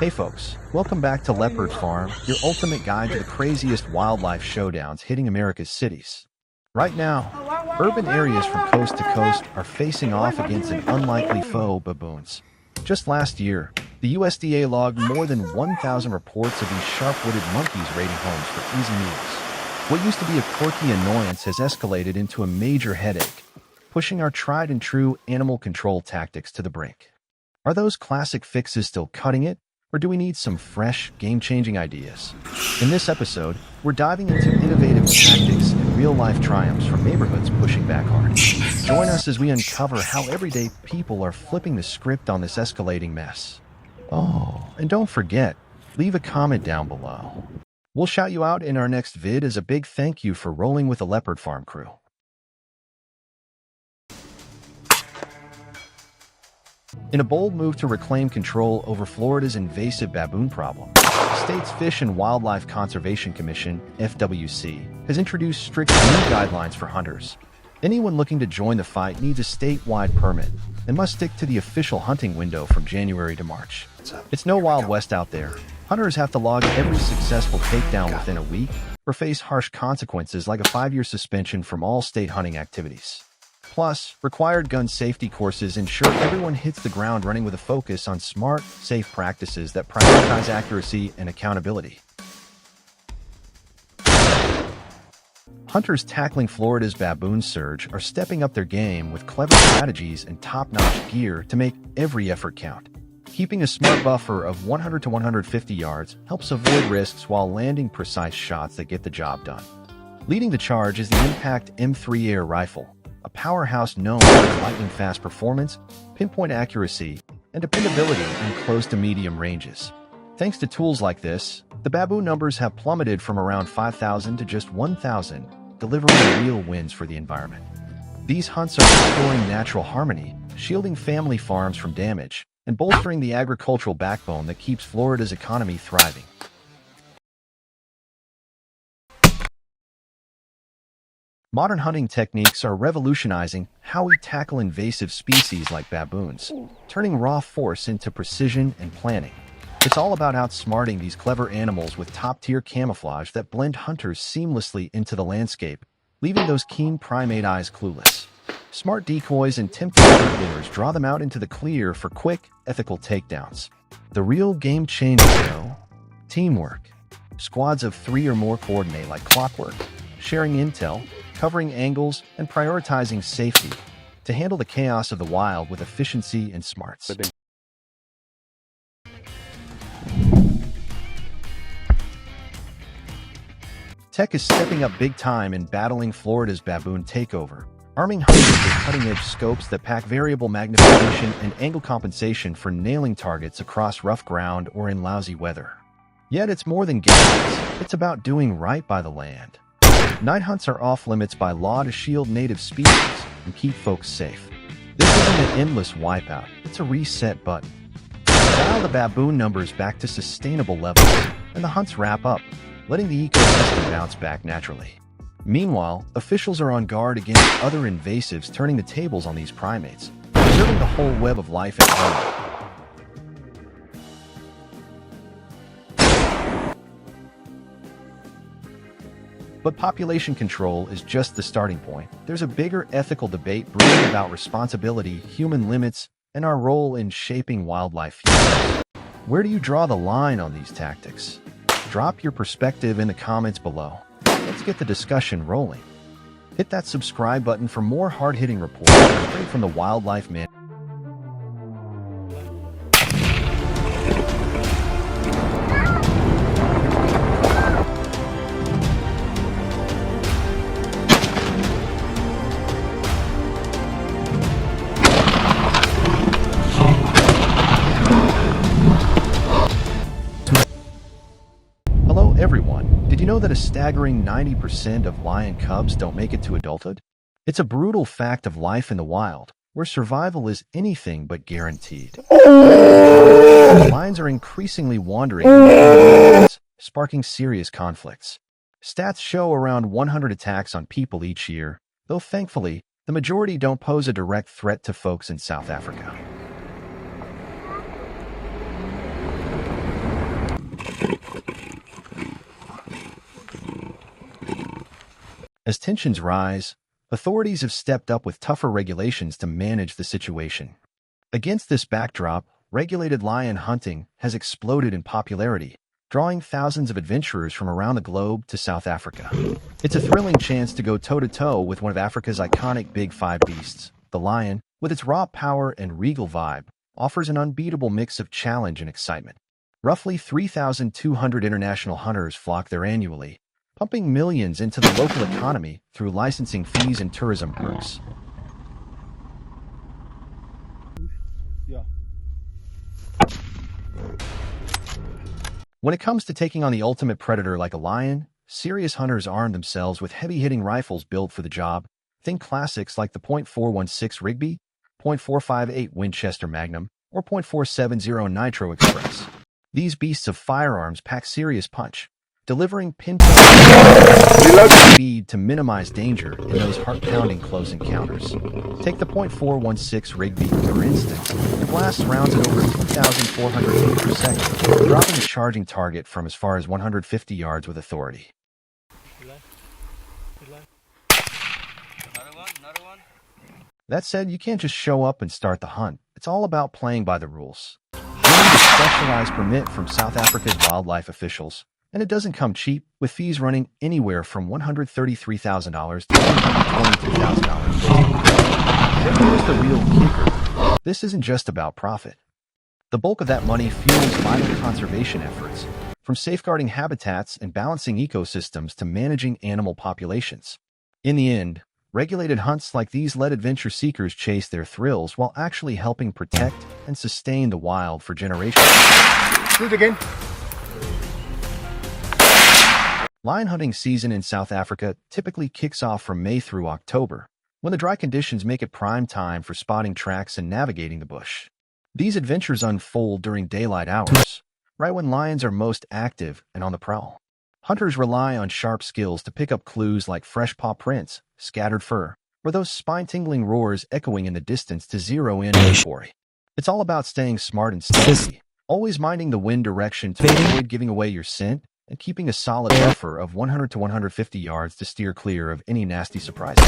Hey folks, welcome back to Leopard Farm, your ultimate guide to the craziest wildlife showdowns hitting America's cities. Right now, urban areas from coast to coast are facing off against an unlikely foe, baboons. Just last year, the USDA logged more than 1,000 reports of these sharp-witted monkeys raiding homes for easy meals. What used to be a quirky annoyance has escalated into a major headache, pushing our tried-and-true animal control tactics to the brink. Are those classic fixes still cutting it? Or do we need some fresh, game-changing ideas? In this episode, we're diving into innovative tactics and real-life triumphs from neighborhoods pushing back hard. Join us as we uncover how everyday people are flipping the script on this escalating mess. Oh, and don't forget, leave a comment down below. We'll shout you out in our next vid as a big thank you for rolling with the Leopard Farm crew. In a bold move to reclaim control over Florida's invasive baboon problem, the state's Fish and Wildlife Conservation Commission, FWC, has introduced strict new guidelines for hunters. Anyone looking to join the fight needs a statewide permit and must stick to the official hunting window from January to March. It's no Wild West out there. Hunters have to log every successful takedown within a week or face harsh consequences like a 5-year suspension from all state hunting activities. Plus, required gun safety courses ensure everyone hits the ground running with a focus on smart, safe practices that prioritize accuracy and accountability. Hunters tackling Florida's baboon surge are stepping up their game with clever strategies and top-notch gear to make every effort count. Keeping a smart buffer of 100 to 150 yards helps avoid risks while landing precise shots that get the job done. Leading the charge is the Impact M3 air rifle, a powerhouse known for its lightning-fast performance, pinpoint accuracy, and dependability in close to medium ranges. Thanks to tools like this, the baboon numbers have plummeted from around 5,000 to just 1,000, delivering real wins for the environment. These hunts are restoring natural harmony, shielding family farms from damage, and bolstering the agricultural backbone that keeps Florida's economy thriving. Modern hunting techniques are revolutionizing how we tackle invasive species like baboons, turning raw force into precision and planning. It's all about outsmarting these clever animals with top-tier camouflage that blend hunters seamlessly into the landscape, leaving those keen primate eyes clueless. Smart decoys and tempting herd lures draw them out into the clear for quick, ethical takedowns. The real game changer, though? Teamwork. Squads of 3 or more coordinate like clockwork, sharing intel, covering angles, and prioritizing safety to handle the chaos of the wild with efficiency and smarts. Tech is stepping up big time in battling Florida's baboon takeover, arming hunters with cutting-edge scopes that pack variable magnification and angle compensation for nailing targets across rough ground or in lousy weather. Yet it's more than gadgets, it's about doing right by the land. Night hunts are off-limits by law to shield native species and keep folks safe. This isn't an endless wipeout, it's a reset button. Dial the baboon numbers back to sustainable levels, and the hunts wrap up, letting the ecosystem bounce back naturally. Meanwhile, officials are on guard against other invasives turning the tables on these primates, preserving the whole web of life at home. But population control is just the starting point. There's a bigger ethical debate brewing about responsibility, human limits, and our role in shaping wildlife futures. Where do you draw the line on these tactics? Drop your perspective in the comments below. Let's get the discussion rolling. Hit that subscribe button for more hard-hitting reports straight from the Wildlife Man. Everyone, did you know that a staggering 90% of lion cubs don't make it to adulthood? It's a brutal fact of life in the wild, where survival is anything but guaranteed. Lions are increasingly wandering into areas, sparking serious conflicts. Stats show around 100 attacks on people each year, though thankfully, the majority don't pose a direct threat to folks in South Africa. As tensions rise, authorities have stepped up with tougher regulations to manage the situation. Against this backdrop, regulated lion hunting has exploded in popularity, drawing thousands of adventurers from around the globe to South Africa. It's a thrilling chance to go toe-to-toe with one of Africa's iconic big five beasts. The lion, with its raw power and regal vibe, offers an unbeatable mix of challenge and excitement. Roughly 3,200 international hunters flock there annually, pumping millions into the local economy through licensing fees and tourism perks. When it comes to taking on the ultimate predator like a lion, serious hunters arm themselves with heavy-hitting rifles built for the job. Think classics like the .416 Rigby, .458 Winchester Magnum, or .470 Nitro Express. These beasts of firearms pack serious punch, delivering pinpoint speed to minimize danger in those heart-pounding close encounters. Take the .416 Rigby, for instance. It blasts rounds at over 2,400 feet per second, dropping a charging target from as far as 150 yards with authority. That said, you can't just show up and start the hunt. It's all about playing by the rules. You need a specialized permit from South Africa's wildlife officials, and it doesn't come cheap, with fees running anywhere from $133,000 to $122,000. But here's the real kicker. This isn't just about profit. The bulk of that money fuels vital conservation efforts, from safeguarding habitats and balancing ecosystems to managing animal populations. In the end, regulated hunts like these let adventure seekers chase their thrills while actually helping protect and sustain the wild for generations. Do it again. Lion hunting season in South Africa typically kicks off from May through October, when the dry conditions make it prime time for spotting tracks and navigating the bush. These adventures unfold during daylight hours, right when lions are most active and on the prowl. Hunters rely on sharp skills to pick up clues like fresh paw prints, scattered fur, or those spine-tingling roars echoing in the distance to zero in on the quarry. It's all about staying smart and stealthy, always minding the wind direction to avoid giving away your scent, and keeping a solid buffer of 100 to 150 yards to steer clear of any nasty surprises.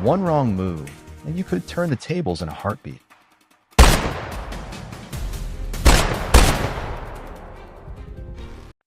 One wrong move, and you could turn the tables in a heartbeat.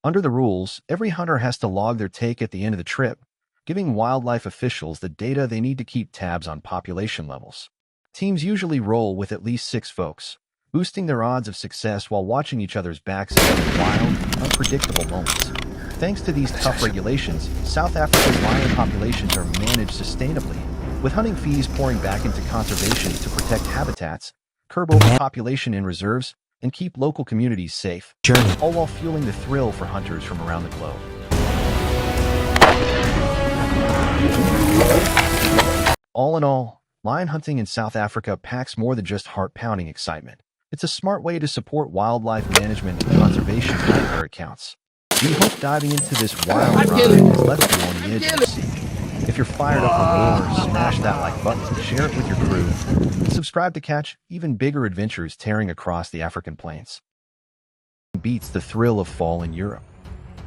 Under the rules, every hunter has to log their take at the end of the trip, giving wildlife officials the data they need to keep tabs on population levels. Teams usually roll with at least 6 folks, boosting their odds of success while watching each other's backs in wild, unpredictable moments. Thanks to these tough regulations, South Africa's lion populations are managed sustainably, with hunting fees pouring back into conservation to protect habitats, curb overpopulation in reserves, and keep local communities safe, all while fueling the thrill for hunters from around the globe. All in all, lion hunting in South Africa packs more than just heart-pounding excitement. It's a smart way to support wildlife management and conservation where it counts. We hope diving into this wild ride has left you on the edge of the seat. If you're fired up for more, smash that like button, share it with your crew, and subscribe to catch even bigger adventures tearing across the African plains. Beats the thrill of fall in Europe.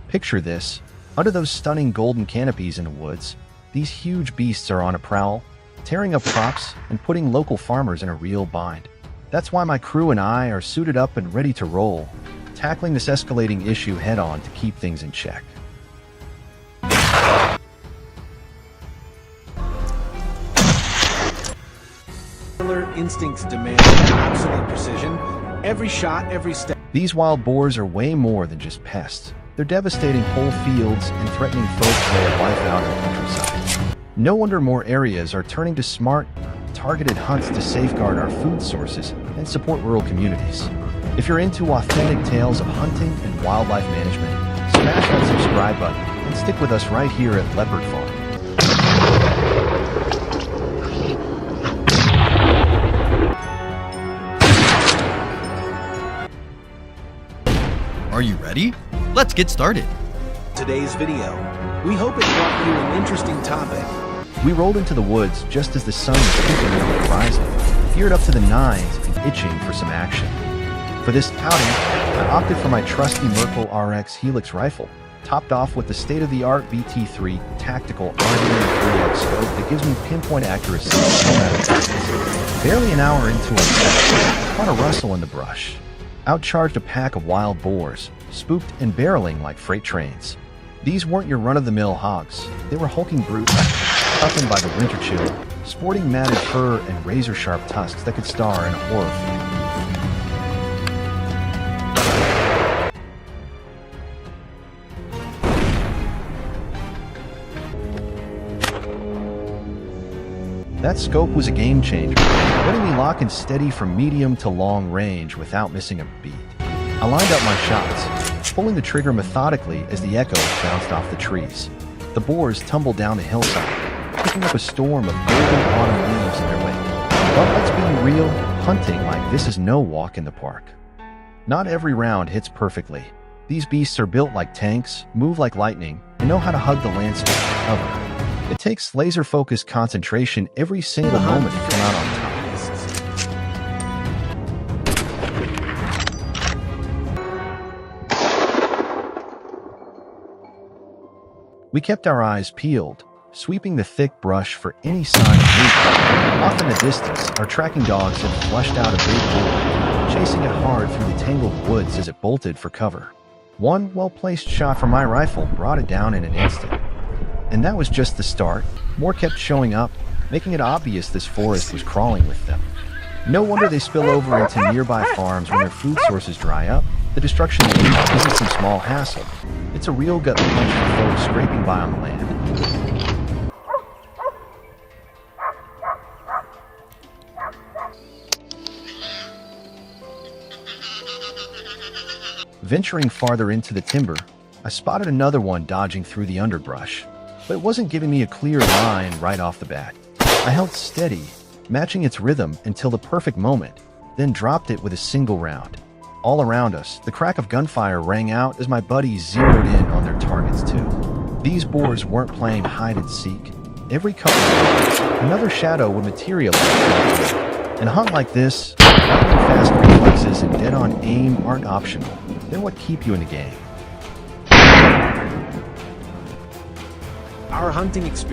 Picture this. Under those stunning golden canopies in the woods, these huge beasts are on a prowl, tearing up crops and putting local farmers in a real bind. That's why my crew and I are suited up and ready to roll, tackling this escalating issue head-on to keep things in check. Instincts demand absolute precision. Every shot, every step. These wild boars are way more than just pests. They're devastating whole fields and threatening folks' way of life out in the countryside. No wonder more areas are turning to smart, targeted hunts to safeguard our food sources and support rural communities. If you're into authentic tales of hunting and wildlife management, smash that subscribe button and stick with us right here at Leopard Farm. Are you ready? Let's get started. Today's video. We hope it brought you an interesting topic. We rolled into the woods just as the sun was peeking over the horizon, geared up to the nines and itching for some action. For this outing, I opted for my trusty Merkel RX Helix rifle, topped off with the state-of-the-art BT3 tactical RDM3X scope that gives me pinpoint accuracy no matter distance. Barely an hour into our session, I caught a rustle in the brush. Outcharged a pack of wild boars, spooked and barreling like freight trains. These weren't your run-of-the-mill hogs. They were hulking brutes, toughened by the winter chill, sporting matted fur and razor-sharp tusks that could star in a horror film. That scope was a game changer, letting me lock and steady from medium to long range without missing a beat. I lined up my shots, pulling the trigger methodically as the echoes bounced off the trees. The boars tumbled down the hillside, picking up a storm of golden autumn leaves in their wake. But let's be real, hunting like this is no walk in the park. Not every round hits perfectly. These beasts are built like tanks, move like lightning, and know how to hug the landscape for cover. It takes laser-focused concentration every single moment to come out on top. We kept our eyes peeled, sweeping the thick brush for any sign of movement. Off in the distance, our tracking dogs had flushed out a big boar, chasing it hard through the tangled woods as it bolted for cover. One well-placed shot from my rifle brought it down in an instant. And that was just the start. More kept showing up, making it obvious this forest was crawling with them. No wonder they spill over into nearby farms when their food sources dry up. The destruction of wheat isn't some small hassle. It's a real gut punch for folks scraping by on the land. Venturing farther into the timber, I spotted another one dodging through the underbrush. But it wasn't giving me a clear line right off the bat. I held steady, matching its rhythm until the perfect moment, then dropped it with a single round. All around us, the crack of gunfire rang out as my buddies zeroed in on their targets too. These boars weren't playing hide-and-seek. Every couple of minutes, another shadow would materialize. In a hunt like this, lightning fast reflexes and dead-on aim aren't optional. They're what keep you in the game. Our hunting experience